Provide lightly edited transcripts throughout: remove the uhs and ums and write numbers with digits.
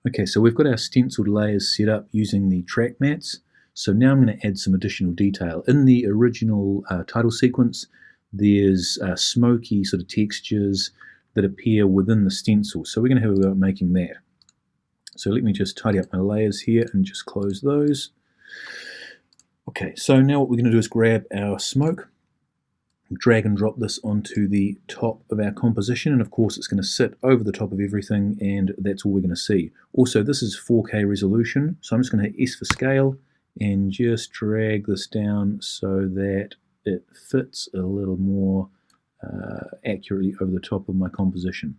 Okay, so we've got our stenciled layers set up using the track mats. So now I'm going to add some additional detail. In the original title sequence, there's smoky sort of textures that appear within the stencil. So we're going to have a go at making that. So let me just tidy up my layers here and just close those. Okay, so now what we're going to do is grab our smoke, drag and drop this onto the top of our composition, and of course it's going to sit over the top of everything, and that's all we're going to see. Also, this is 4K resolution, so I'm just going to hit S for scale and just drag this down so that it fits a little more accurately over the top of my composition.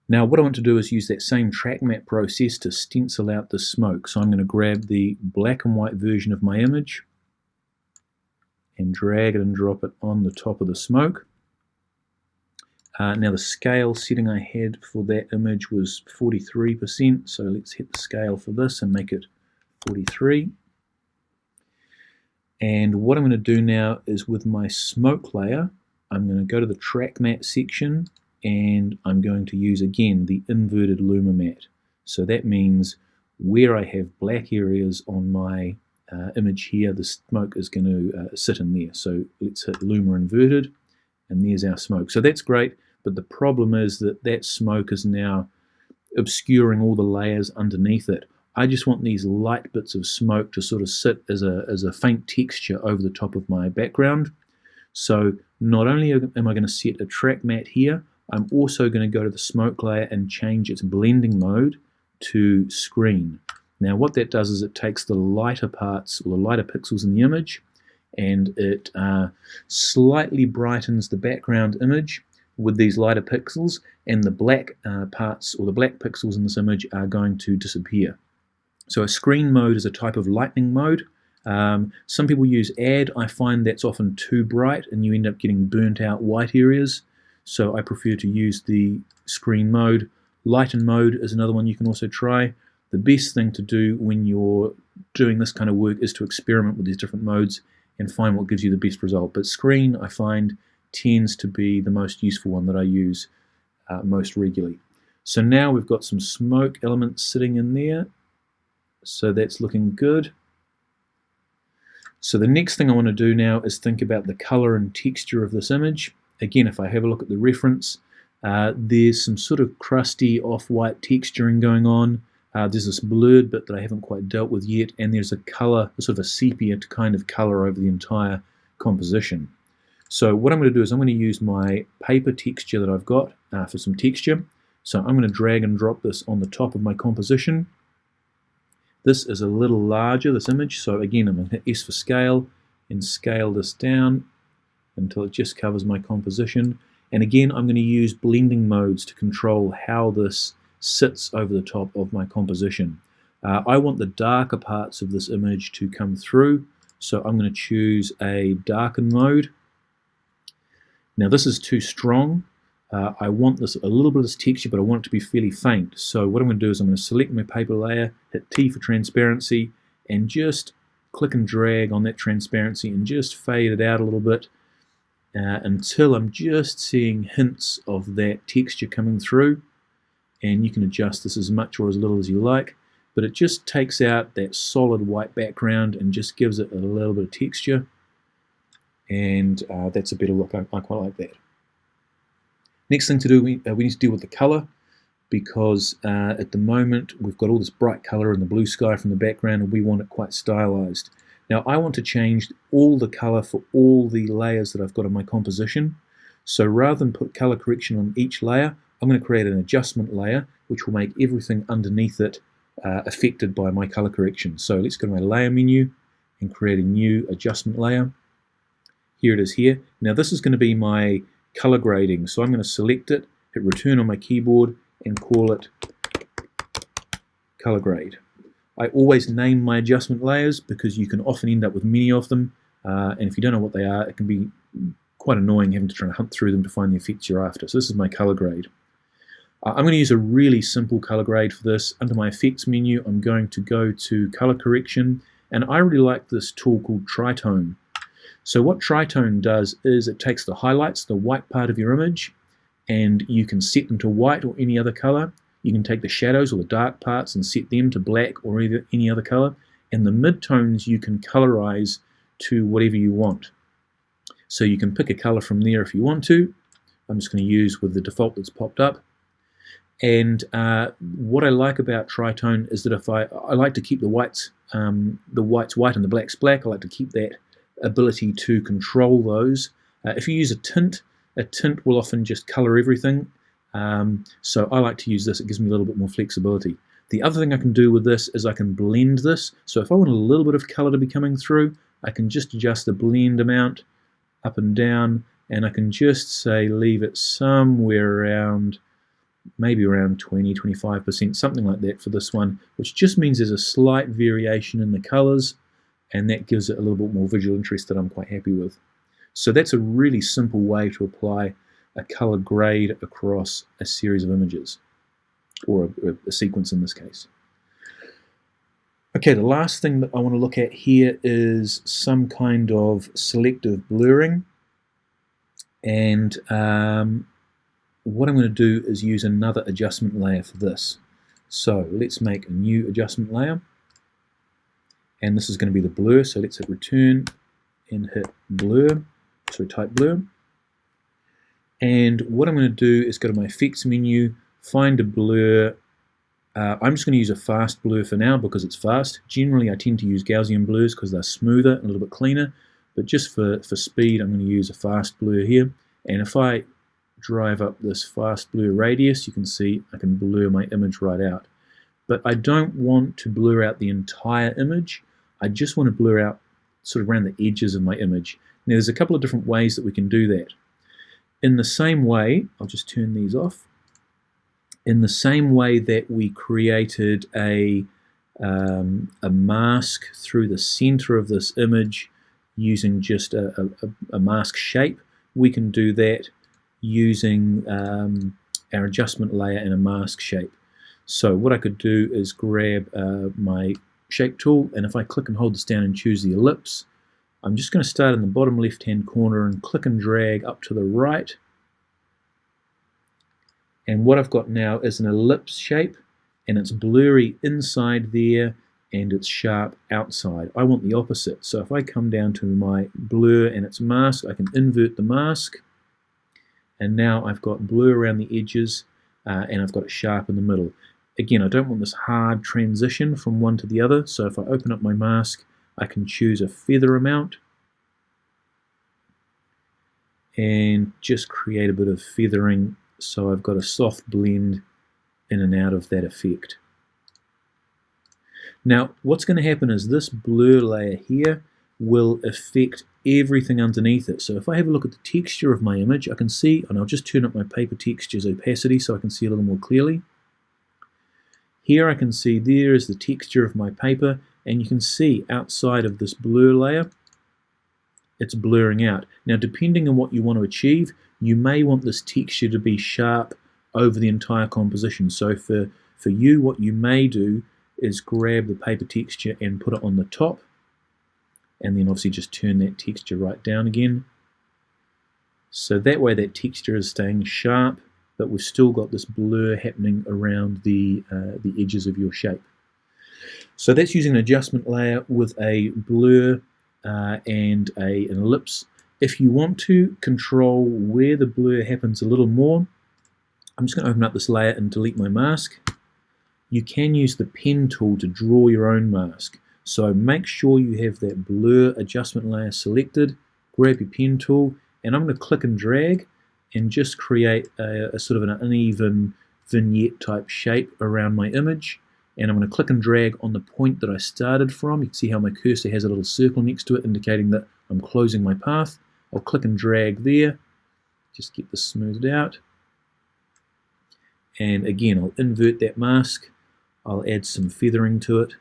Now what I want to do is use that same track matte process to stencil out the smoke. So I'm going to grab the black and white version of my image and drag it and drop it on the top of the smoke. Now the scale setting I had for that image was 43%, so let's hit the scale for this and make it 43. And what I'm going to do now is with my smoke layer, I'm going to go to the track matte section and I'm going to use again the inverted luma matte. So that means where I have black areas on my image here, the smoke is going to sit in there. So let's hit luma inverted, and there's our smoke. So that's great, but the problem is that that smoke is now obscuring all the layers underneath it. I just want these light bits of smoke to sort of sit as a faint texture over the top of my background. So not only am I going to set a track matte here, I'm also going to go to the smoke layer and change its blending mode to screen. Now what that does is it takes the lighter parts or the lighter pixels in the image and it slightly brightens the background image with these lighter pixels, and the black parts or the black pixels in this image are going to disappear. So a screen mode is a type of lighting mode. Some people use add. I find that's often too bright and you end up getting burnt out white areas. So I prefer to use the screen mode. Lighten mode is another one you can also try. The best thing to do when you're doing this kind of work is to experiment with these different modes and find what gives you the best result. But screen, I find, tends to be the most useful one that I use most regularly. So now we've got some smoke elements sitting in there. So that's looking good. So the next thing I want to do now is think about the color and texture of this image. Again, if I have a look at the reference, there's some sort of crusty off-white texturing going on. There's this blurred bit that I haven't quite dealt with yet, and there's a color, sort of a sepia kind of color over the entire composition. So what I'm going to do is I'm going to use my paper texture that I've got for some texture. So I'm going to drag and drop this on the top of my composition. This is a little larger, this image, so again I'm going to hit S for scale and scale this down until it just covers my composition. And again I'm going to use blending modes to control how this sits over the top of my composition. I want the darker parts of this image to come through, so I'm going to choose a darken mode. Now this is too strong. I want this a little bit of this texture, but I want it to be fairly faint. So what I'm going to do is I'm going to select my paper layer, hit T for transparency, and just click and drag on that transparency and just fade it out a little bit until I'm just seeing hints of that texture coming through. And you can adjust this as much or as little as you like, but it just takes out that solid white background and just gives it a little bit of texture. And that's a better look. I quite like that. Next thing to do, we need to deal with the color, because at the moment we've got all this bright color in the blue sky from the background and we want it quite stylized. Now I want to change all the color for all the layers that I've got in my composition. So rather than put color correction on each layer, I'm going to create an adjustment layer which will make everything underneath it affected by my color correction. So let's go to my layer menu and create a new adjustment layer. Here it is here. Now this is going to be my color grading, so I'm going to select it, hit return on my keyboard and call it color grade. I always name my adjustment layers because you can often end up with many of them, and if you don't know what they are, it can be quite annoying having to try and hunt through them to find the effects you're after. So this is my color grade. I'm going to use a really simple color grade for this. Under my effects menu I'm going to go to color correction, and I really like this tool called tritone. So what tritone does is it takes the highlights, the white part of your image, and you can set them to white or any other color. You can take the shadows or the dark parts and set them to black or any other color. And the midtones you can colorize to whatever you want. So you can pick a color from there if you want to. I'm just going to use with the default that's popped up. And what I like about tritone is that if I like to keep the whites white and the blacks black. I like to keep that ability to control those. If you use a tint will often just color everything. So I like to use this. It gives me a little bit more flexibility. The other thing I can do with this is I can blend this. So if I want a little bit of color to be coming through, I can just adjust the blend amount up and down, and I can just say leave it somewhere around, maybe around 20-25%, something like that for this one, which just means there's a slight variation in the colors, and that gives it a little bit more visual interest that I'm quite happy with. So that's a really simple way to apply a color grade across a series of images, or a sequence in this case. Okay, the last thing that I want to look at here is some kind of selective blurring. And what I'm going to do is use another adjustment layer for this. So let's make a new adjustment layer. And this is going to be the blur. So let's hit return and hit blur. So type blur. And what I'm going to do is go to my effects menu, find a blur. I'm just going to use a fast blur for now because it's fast. Generally I tend to use Gaussian blurs because they're smoother and a little bit cleaner, but just for speed I'm going to use a fast blur here. And if I drive up this fast blur radius, you can see I can blur my image right out. But I don't want to blur out the entire image. I just want to blur out sort of around the edges of my image. Now there's a couple of different ways that we can do that. In the same way, I'll just turn these off. In the same way that we created a mask through the center of this image using just a mask shape, we can do that using our adjustment layer and a mask shape. So what I could do is grab my shape tool, and if I click and hold this down and choose the ellipse, I'm just going to start in the bottom left hand corner and click and drag up to the right. And what I've got now is an ellipse shape, and it's blurry inside there and it's sharp outside. I want the opposite. So if I come down to my blur and its mask, I can invert the mask, and now I've got blur around the edges and I've got it sharp in the middle. Again, I don't want this hard transition from one to the other, so if I open up my mask, I can choose a feather amount and just create a bit of feathering so I've got a soft blend in and out of that effect. Now what's going to happen is this blur layer here will affect everything underneath it. So if I have a look at the texture of my image, I can see, and I'll just turn up my paper texture's opacity so I can see a little more clearly. Here I can see there is the texture of my paper, and you can see outside of this blur layer it's blurring out. Now depending on what you want to achieve, you may want this texture to be sharp over the entire composition. So for you, what you may do is grab the paper texture and put it on the top, and then obviously just turn that texture right down again. So that way that texture is staying sharp, but we've still got this blur happening around the edges of your shape. So that's using an adjustment layer with a blur and an ellipse. If you want to control where the blur happens a little more, I'm just going to open up this layer and delete my mask. You can use the pen tool to draw your own mask. So make sure you have that blur adjustment layer selected, grab your pen tool, and I'm going to click and drag and just create a sort of an uneven vignette type shape around my image. And I'm going to click and drag on the point that I started from. You can see how my cursor has a little circle next to it indicating that I'm closing my path. I'll click and drag there, just get this smoothed out. And again, I'll invert that mask. I'll add some feathering to it.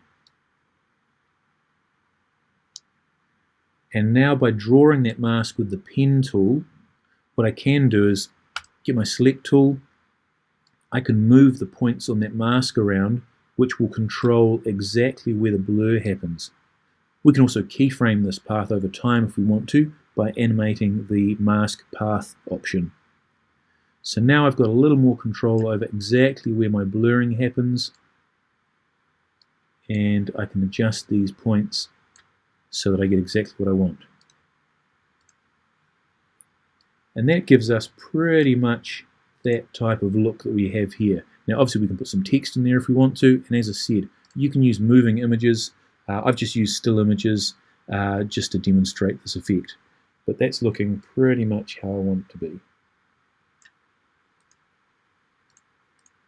And now by drawing that mask with the pen tool, what I can do is get my select tool. I can move the points on that mask around, which will control exactly where the blur happens. We can also keyframe this path over time if we want to by animating the mask path option. So now I've got a little more control over exactly where my blurring happens, and I can adjust these points so that I get exactly what I want. And that gives us pretty much that type of look that we have here. Now obviously we can put some text in there if we want to, and as I said, you can use moving images. I've just used still images just to demonstrate this effect. But that's looking pretty much how I want it to be.